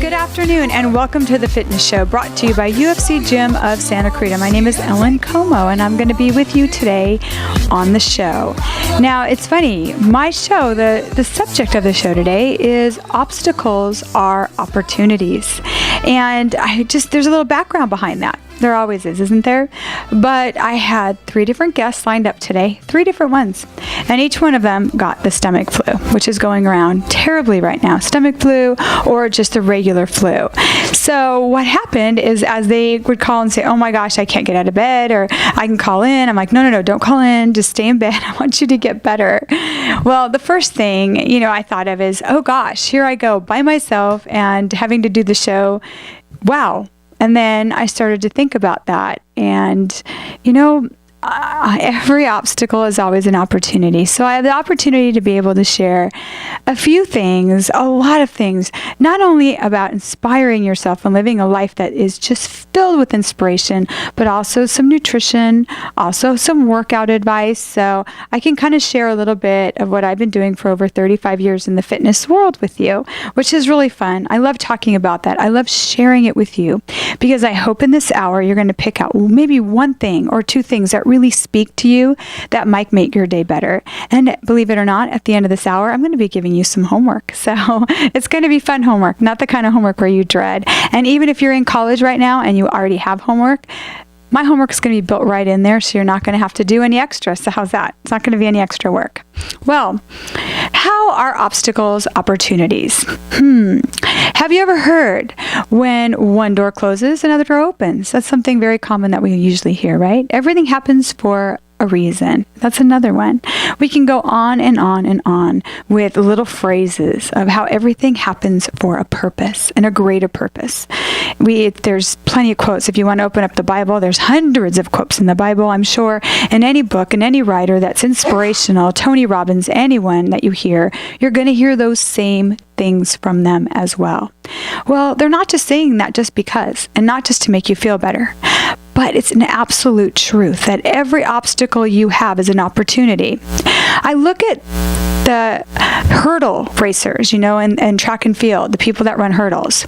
Good afternoon and welcome to the Fitness Show brought to you by UFC Gym of Santa Clarita. My name is Ellen Como and I'm going to be with you today on the show. Now it's funny, my show, the subject of the show today is obstacles are opportunities. And there's a little background behind that. There always is, isn't there? But I had 3 different guests lined up today, 3 different ones. And each one of them got the stomach flu, which is going around terribly right now. Stomach flu or just the regular flu. So what happened is as they would call and say, oh my gosh, I can't get out of bed, or I can call in. I'm like, no, don't call in. Just stay in bed. I want you to get better. Well, the first thing, I thought of is, oh gosh, here I go by myself and having to do the show. Wow. And then I started to think about that. And, every obstacle is always an opportunity. So I have the opportunity to be able to share a few things, a lot of things, not only about inspiring yourself and living a life that is just filled with inspiration, but also some nutrition, also some workout advice. So I can kind of share a little bit of what I've been doing for over 35 years in the fitness world with you, which is really fun. I love talking about that. I love sharing it with you because I hope in this hour you're going to pick out maybe one thing or 2 things that really speak to you that might make your day better. And believe it or not, at the end of this hour, I'm going to be giving you some homework. So it's going to be fun homework, not the kind of homework where you dread. And even if you're in college right now and you already have homework, my homework is going to be built right in there, so you're not going to have to do any extra. So how's that? It's not going to be any extra work. Well, how are obstacles opportunities? Have you ever heard when one door closes, another door opens? That's something very common that we usually hear, right? Everything happens for a reason. That's another one. We can go on and on and on with little phrases of how everything happens for a purpose and a greater purpose. There's plenty of quotes. If you want to open up the Bible, there's hundreds of quotes in the Bible, I'm sure. In any book, in any writer that's inspirational, Tony Robbins, anyone that you hear, you're going to hear those same things from them as well. Well, they're not just saying that just because, and not just to make you feel better, but it's an absolute truth that every obstacle you have is an opportunity. I look at the hurdle racers, and track and field, the people that run hurdles.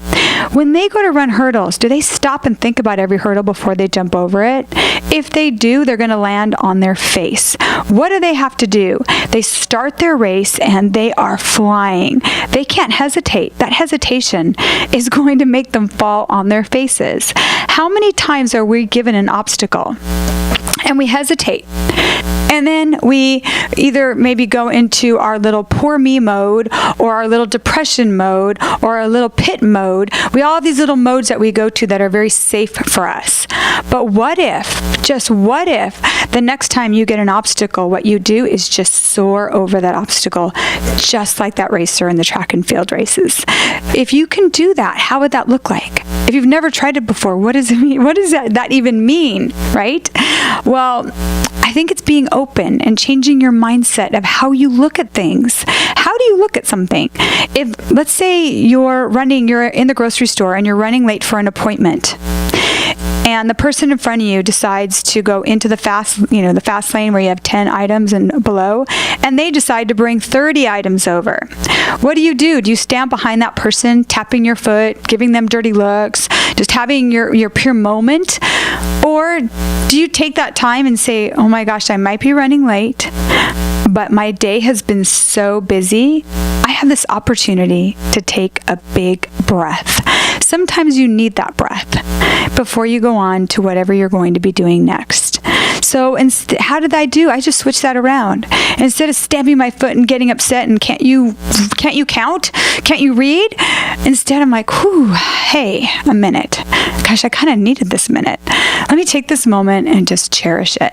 When they go to run hurdles, do they stop and think about every hurdle before they jump over it? If they do, they're going to land on their face. What do they have to do? They start their race and they are flying. They can't hesitate. That hesitation is going to make them fall on their faces. How many times are we given an obstacle and we hesitate? And then we either maybe go into our little poor me mode or our little depression mode or our little pit mode. We all have these little modes that we go to that are very safe for us. But just what if the next time you get an obstacle, what you do is just soar over that obstacle, just like that racer in the track and field races. If you can do that, how would that look like? If you've never tried it before, what does it mean? What does that even mean, right? Well, I think it's being open and changing your mindset of how you look at things. How do you look at something? If, let's say you're in the grocery store and you're running late for an appointment, and the person in front of you decides to go into the fast lane where you have 10 items and below, and they decide to bring 30 items over. What do? Do you stand behind that person, tapping your foot, giving them dirty looks, just having your pure moment? Or do you take that time and say, oh my gosh, I might be running late, but my day has been so busy, I have this opportunity to take a big breath. Sometimes you need that breath before you go on to whatever you're going to be doing next. So how did I do? I just switched that around. Instead of stamping my foot and getting upset and can't you count? Can't you read? Instead, I'm like, whew, hey, a minute. Gosh, I kind of needed this minute. Let me take this moment and just cherish it.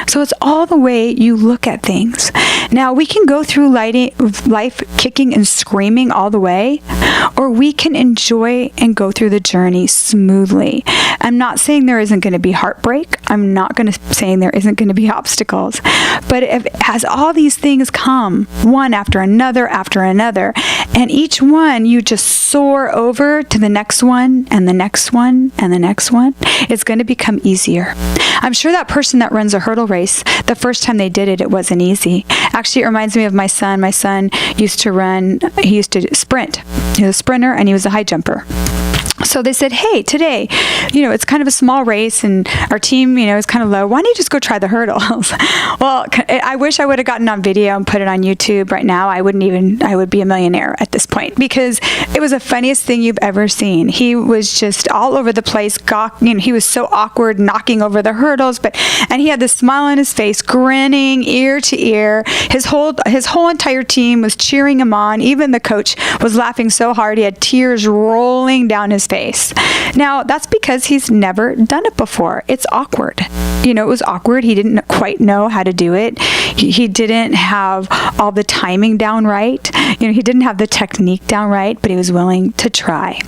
So it's all the way you look at things. Now, we can go through life kicking and screaming all the way, or we can enjoy and go through the journey smoothly. I'm not saying there isn't going to be heartbreak. I'm not going to say saying there isn't going to be obstacles. But as all these things come, one after another, and each one you just soar over to the next one, and the next one, and the next one, it's going to become easier. I'm sure that person that runs a hurdle race, the first time they did it, it wasn't easy. Actually, it reminds me of my son. My son used to sprint. He was a sprinter and he was a high jumper. So they said, hey, today, it's kind of a small race and our team, is kind of low. Why don't you just go try the hurdles? Well, I wish I would have gotten on video and put it on YouTube right now. I would be a millionaire at this point, because it was the funniest thing you've ever seen. He was just all over the place. He was so awkward, knocking over the hurdles, and he had this smile on his face, grinning ear to ear. His whole entire team was cheering him on. Even the coach was laughing so hard, he had tears rolling down his face. Now, that's because he's never done it before. It's awkward. It was awkward. He didn't quite know how to do it. He didn't have all the timing down right. He didn't have the technique down right, but he was willing to try.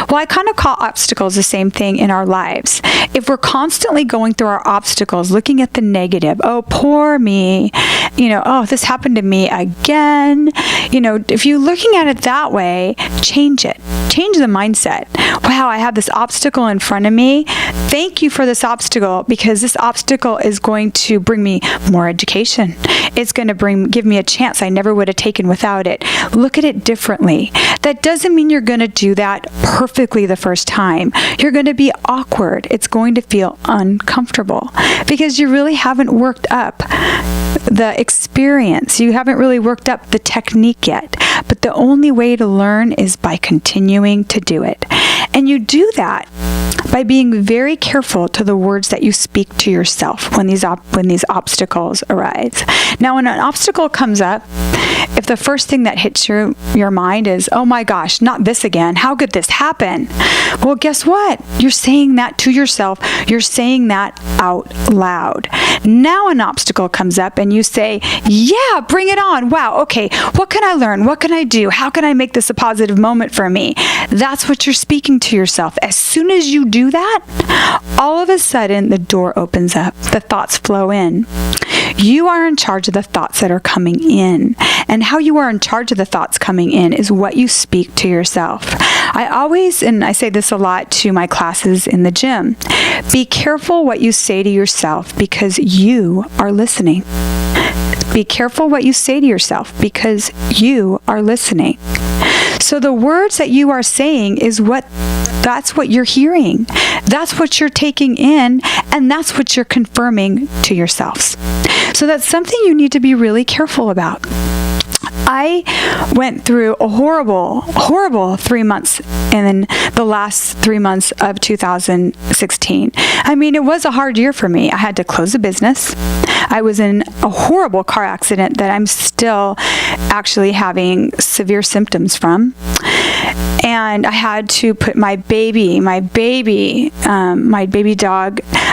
Well, I kind of call obstacles the same thing in our lives. If we're constantly going through our obstacles, looking at the negative, oh, poor me, oh, this happened to me again. If you're looking at it that way, change it. Change the mindset. Wow, I have this obstacle in front of me. Thank you for this obstacle, because this obstacle is going to bring me more education. It's going to give me a chance I never would have taken without it. Look at it differently. That doesn't mean you're going to do that perfectly the first time. You're going to be awkward. It's going to feel uncomfortable because you really haven't worked up the experience. You haven't really worked up the technique yet. But the only way to learn is by continuing to do it. And you do that by being very careful to the words that you speak to yourself when these obstacles arise. Now, when an obstacle comes up, if the first thing that hits your mind is, oh my gosh, not this again, how could this happen? Well, guess what? You're saying that to yourself. You're saying that out loud. Now an obstacle comes up and you say, yeah, bring it on. Wow, okay, what can I learn? What can I do? How can I make this a positive moment for me? That's what you're speaking to yourself. As soon as you do that, all of a sudden the door opens up. The thoughts flow in. You are in charge of the thoughts that are coming in. And how you are in charge of the thoughts coming in is what you speak to yourself. I always, and I say this a lot to my classes in the gym, be careful what you say to yourself because you are listening. Be careful what you say to yourself because you are listening. So the words that you are saying that's what you're hearing. That's what you're taking in, and that's what you're confirming to yourselves. So that's something you need to be really careful about. I went through a horrible 3 months in the last 3 months of 2016. I mean, it was a hard year for me. I had to close a business. I was in a horrible car accident that I'm still actually having severe symptoms from. And I had to put my baby dog,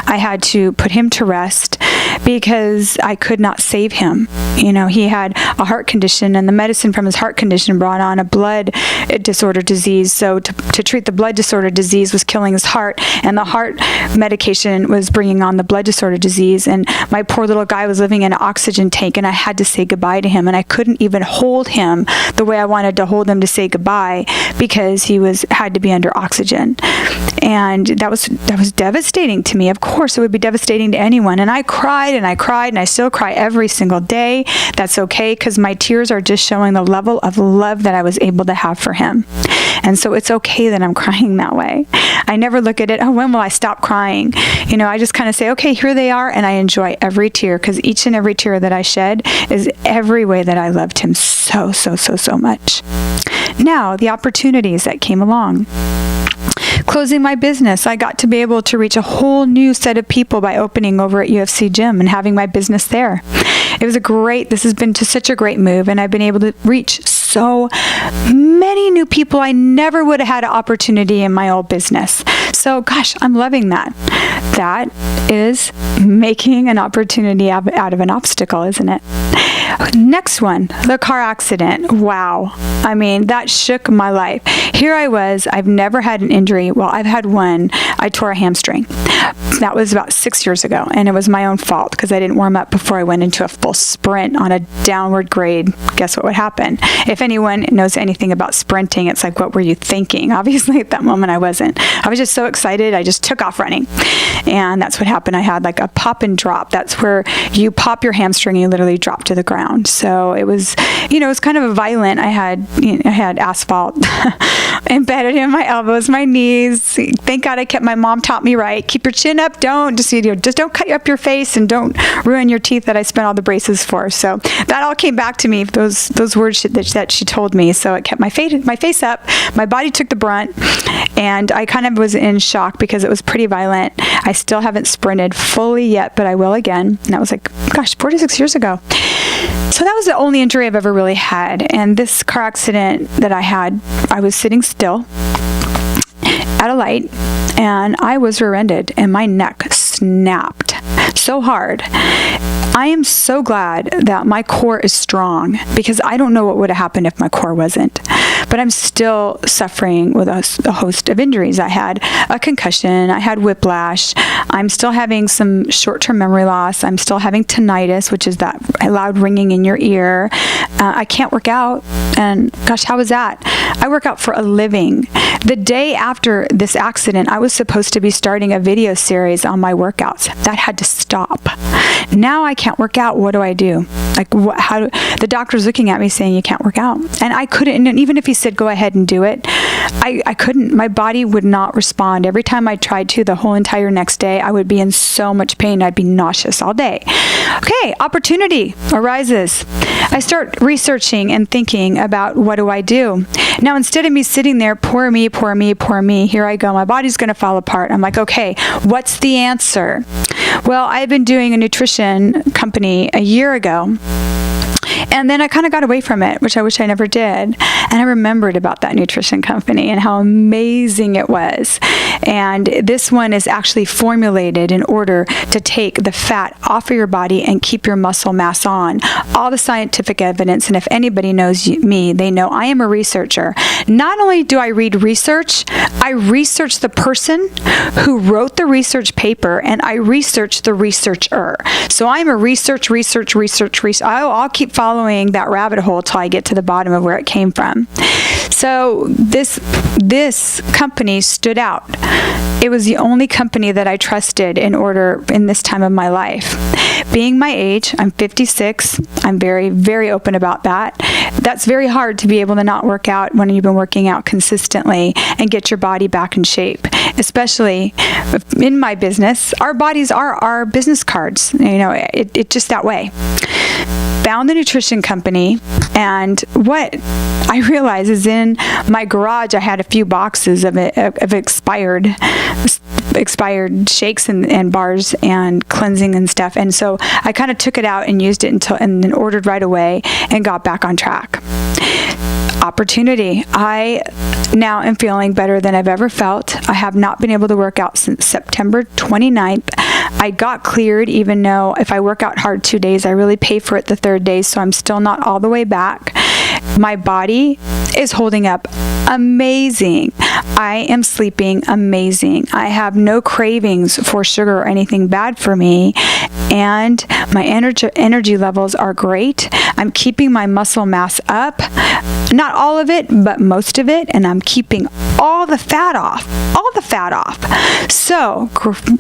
I had to put him to rest because I could not save him. He had a heart condition, and the medicine from his heart condition brought on a blood disorder disease. So to treat the blood disorder disease was killing his heart, and the heart medication was bringing on the blood disorder disease. And my poor little guy was living in an oxygen tank, and I had to say goodbye to him, and I couldn't even hold him the way I wanted to hold him to say goodbye because he had to be under oxygen. And that was devastating to me. Of course, it would be devastating to anyone. And I cried and I cried, and I still cry every single day. That's okay, because my tears are just showing the level of love that I was able to have for him. And so it's okay that I'm crying that way. I never look at it, oh, when will I stop crying? I just kind of say, okay, here they are, and I enjoy every tear, because each and every tear that I shed is every way that I loved him so much. Now, the opportunities that came along. Closing my business, I got to be able to reach a whole new set of people by opening over at UFC Gym and having my business there. This has been such a great move, and I've been able to reach so many new people I never would have had an opportunity in my old business. So, gosh, I'm loving that. That is making an opportunity out of an obstacle, isn't it? Next one, the car accident. Wow. I mean, that shook my life. Here I was. I've never had an injury. Well, I've had one. I tore a hamstring. That was about 6 years ago, and it was my own fault because I didn't warm up before I went into a full sprint on a downward grade. Guess what would happen? If anyone knows anything about sprinting, it's like, what were you thinking? Obviously, at that moment, I wasn't. I was just so excited, I just took off running. And that's what happened. I had like a pop and drop. That's where you pop your hamstring and you literally drop to the ground. So it was, it was kind of a violent. I had asphalt embedded in my elbows, my knees. Thank God my mom taught me right. Keep your chin up. Just don't cut up your face and don't ruin your teeth that I spent all the braces for. So that all came back to me, those words that she told me. So it kept my face up. My body took the brunt, and I kind of was in shock because it was pretty violent. I still haven't sprinted fully yet, but I will again. And that was like, 4 to 6 years ago. So that was the only injury I've ever really had. And this car accident that I had, I was sitting still at a light, and I was rear-ended, and my neck snapped so hard. I am so glad that my core is strong, because I don't know what would have happened if my core wasn't. But I'm still suffering with a host of injuries. I had a concussion. I had whiplash. I'm still having some short-term memory loss. I'm still having tinnitus, which is that loud ringing in your ear. I can't work out. And gosh, how was that? I work out for a living. The day after this accident, I was supposed to be starting a video series on my workouts. That had to stop. Now I can't work out. What do I do? Like, the doctor's looking at me saying you can't work out. And I couldn't, and even if he said go ahead and do it, I couldn't. My body would not respond. Every time I tried to, the whole entire next day, I would be in so much pain. I'd be nauseous all day. Okay, opportunity arises. I start researching and thinking about, what do I do? Now, instead of me sitting there, poor me, poor me, poor me, here I go, my body's going to fall apart. I'm like, okay, what's the answer? Well, I've been doing a nutrition company a year ago. And then I kind of got away from it, which I wish I never did. And I remembered about that nutrition company and how amazing it was. And this one is actually formulated in order to take the fat off of your body and keep your muscle mass on. All the scientific evidence, and if anybody knows me, they know I am a researcher. Not only do I read research, I research the person who wrote the research paper, and I research the researcher. So I'm a research. I'll keep following that rabbit hole till I get to the bottom of where it came from. So this company stood out. It was the only company that I trusted in this time of my life. Being my age, I'm 56. I'm very, very open about that. That's very hard to be able to not work out when you've been working out consistently and get your body back in shape. Especially in my business, our bodies are our business cards. It's just that way. Found the nutrition company, and what I realized is in my garage I had a few boxes of expired shakes and bars and cleansing and stuff, and so I kind of took it out and used it and then ordered right away and got back on track. Opportunity. I now am feeling better than I've ever felt. I have not been able to work out since September 29th. I got cleared, even though if I work out hard 2 days, I really pay for it the third day, so I'm still not all the way back. My body is holding up amazing. I am sleeping amazing. I have no cravings for sugar or anything bad for me, and my energy levels are great. I'm keeping my muscle mass up. Not all of it, but most of it, and I'm keeping all the fat off. So,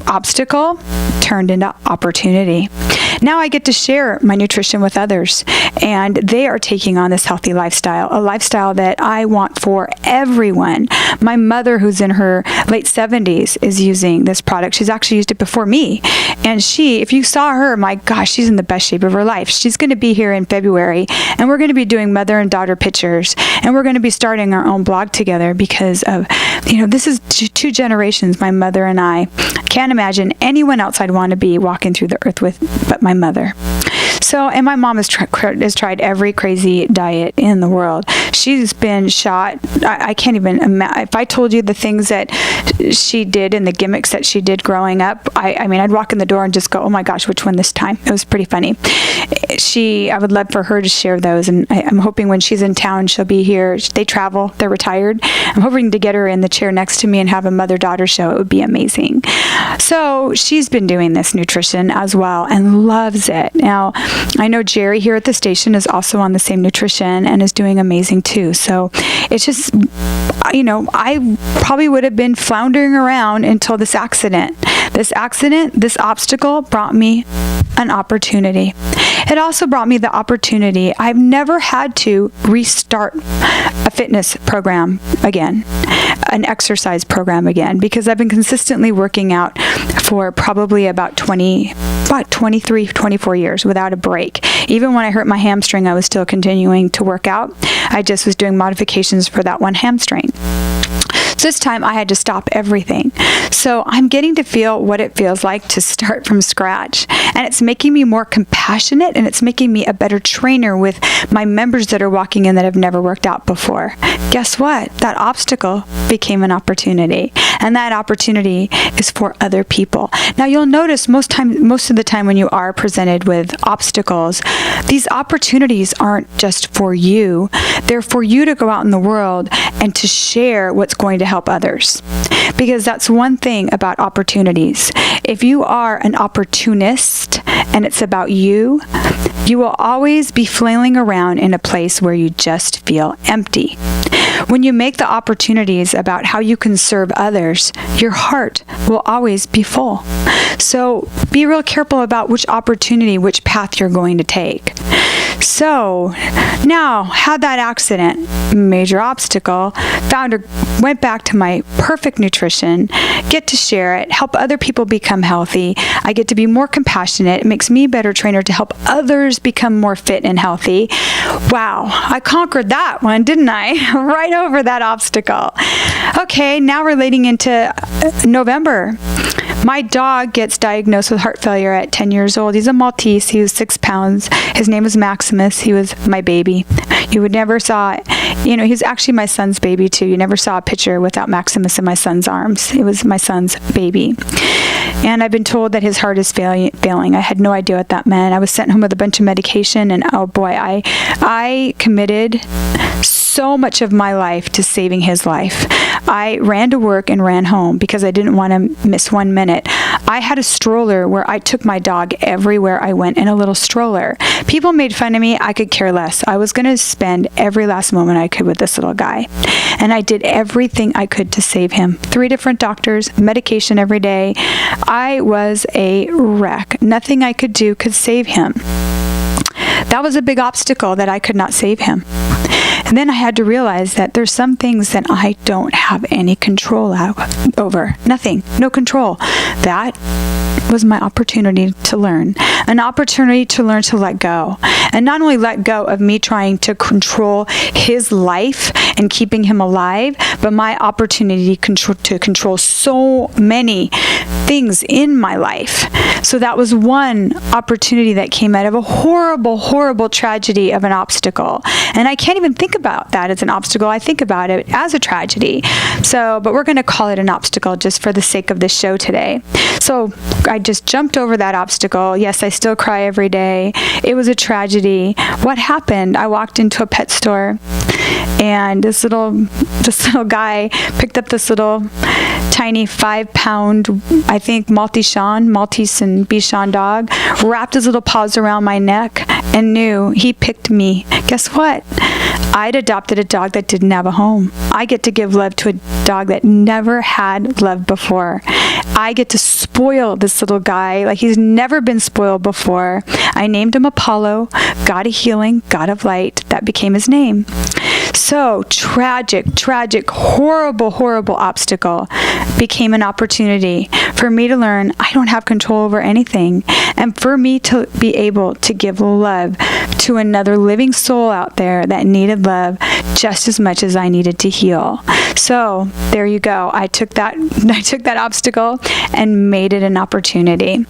obstacle turned into opportunity. Now I get to share my nutrition with others, and they are taking on this healthy lifestyle, a lifestyle that I want for everyone. My mother, who's in her late 70s, is using this product. She's actually used it before me, and if you saw her, my gosh, she's in the best shape of her life. She's going to be here in February, and we're going to be doing mother and daughter pictures, and we're going to be starting our own blog together because of, this is two generations, my mother and I. Can't imagine anyone else I'd want to be walking through the earth with but my mother. So, and my mom has tried every crazy diet in the world. She's been shot. I can't even imagine. If I told you the things that she did and the gimmicks that she did growing up, I mean, I'd walk in the door and just go, oh my gosh, which one this time? It was pretty funny. I would love for her to share those, and I'm hoping when she's in town, she'll be here. They travel. They're retired. I'm hoping to get her in the chair next to me and have a mother-daughter show. It would be amazing. So she's been doing this nutrition as well and loves it. Now, I know Jerry here at the station is also on the same nutrition and is doing amazing too. So it's just, I probably would have been floundering around until this accident. This obstacle brought me an opportunity. It also brought me the opportunity. I've never had to restart a fitness program again, an exercise program again, because I've been consistently working out for probably about 23, 24 years without a break. Even when I hurt my hamstring, I was still continuing to work out. I just was doing modifications for that one hamstring. So this time I had to stop everything. So I'm getting to feel what it feels like to start from scratch. And it's making me more compassionate, and it's making me a better trainer with my members that are walking in that have never worked out before. Guess what? That obstacle became an opportunity. And that opportunity is for other people. Now you'll notice most of the time when you are presented with obstacles, these opportunities aren't just for you. They're for you to go out in the world and to share what's going to help others. Because that's one thing about opportunities. If you are an opportunist and it's about you, you will always be flailing around in a place where you just feel empty. When you make the opportunities about how you can serve others, your heart will always be full. So be real careful about which opportunity, which path you're going to take. So now, had that accident, major obstacle, went back to my perfect nutrition, get to share it, help other people become healthy. I get to be more compassionate. It makes me a better trainer to help others become more fit and healthy. Wow, I conquered that one, didn't I? Right over that obstacle. Okay, now relating into November. My dog gets diagnosed with heart failure at 10 years old. He's a Maltese. He was 6 pounds. His name was Maximus. He was my baby. You would never saw, he's actually my son's baby too. You never saw a picture without Maximus in my son's arms. It was my son's baby. And I've been told that his heart is failing. I had no idea what that meant. I was sent home with a bunch of medication, and oh boy, I committed so much of my life to saving his life. I ran to work and ran home because I didn't want to miss 1 minute. I had a stroller where I took my dog everywhere I went in a little stroller. People made fun of me. I could care less. I was going to spend every last moment I could with this little guy. And I did everything I could to save him. 3 different doctors, medication every day. I was a wreck. Nothing I could do could save him. That was a big obstacle, that I could not save him. And then I had to realize that there's some things that I don't have any control over. Nothing. No control. That was my opportunity to learn. An opportunity to learn to let go. And not only let go of me trying to control his life and keeping him alive, but my opportunity to control so many things in my life. So that was one opportunity that came out of a horrible, horrible tragedy of an obstacle. And I can't even think about that as an obstacle. I think about it as a tragedy. But we're going to call it an obstacle just for the sake of this show today. So I just jumped over that obstacle. Yes, I still cry every day. It was a tragedy. What happened? I walked into a pet store, and this little guy picked up this little tiny 5-pound, I think, Maltese and Bichon dog, wrapped his little paws around my neck, and knew he picked me. Guess what? I'd adopted a dog that didn't have a home. I get to give love to a dog that never had love before. I get to spoil this little guy like he's never been spoiled before. I named him Apollo, God of healing, God of light. That became his name. So tragic, horrible obstacle became an opportunity for me to learn I don't have control over anything, and for me to be able to give love to another living soul out there that needed love just as much as I needed to heal. So there you go. I took that obstacle and made it an opportunity.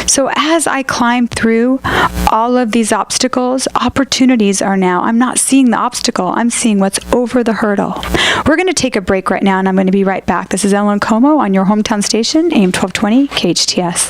So as I climb through all of these obstacles, opportunities are now. I'm not seeing the obstacle. I'm seeing what's over the hurdle. We're going to take a break right now, and I'm going to be right back. This is Ellen Como on your hometown station, AM 1220 KHTS.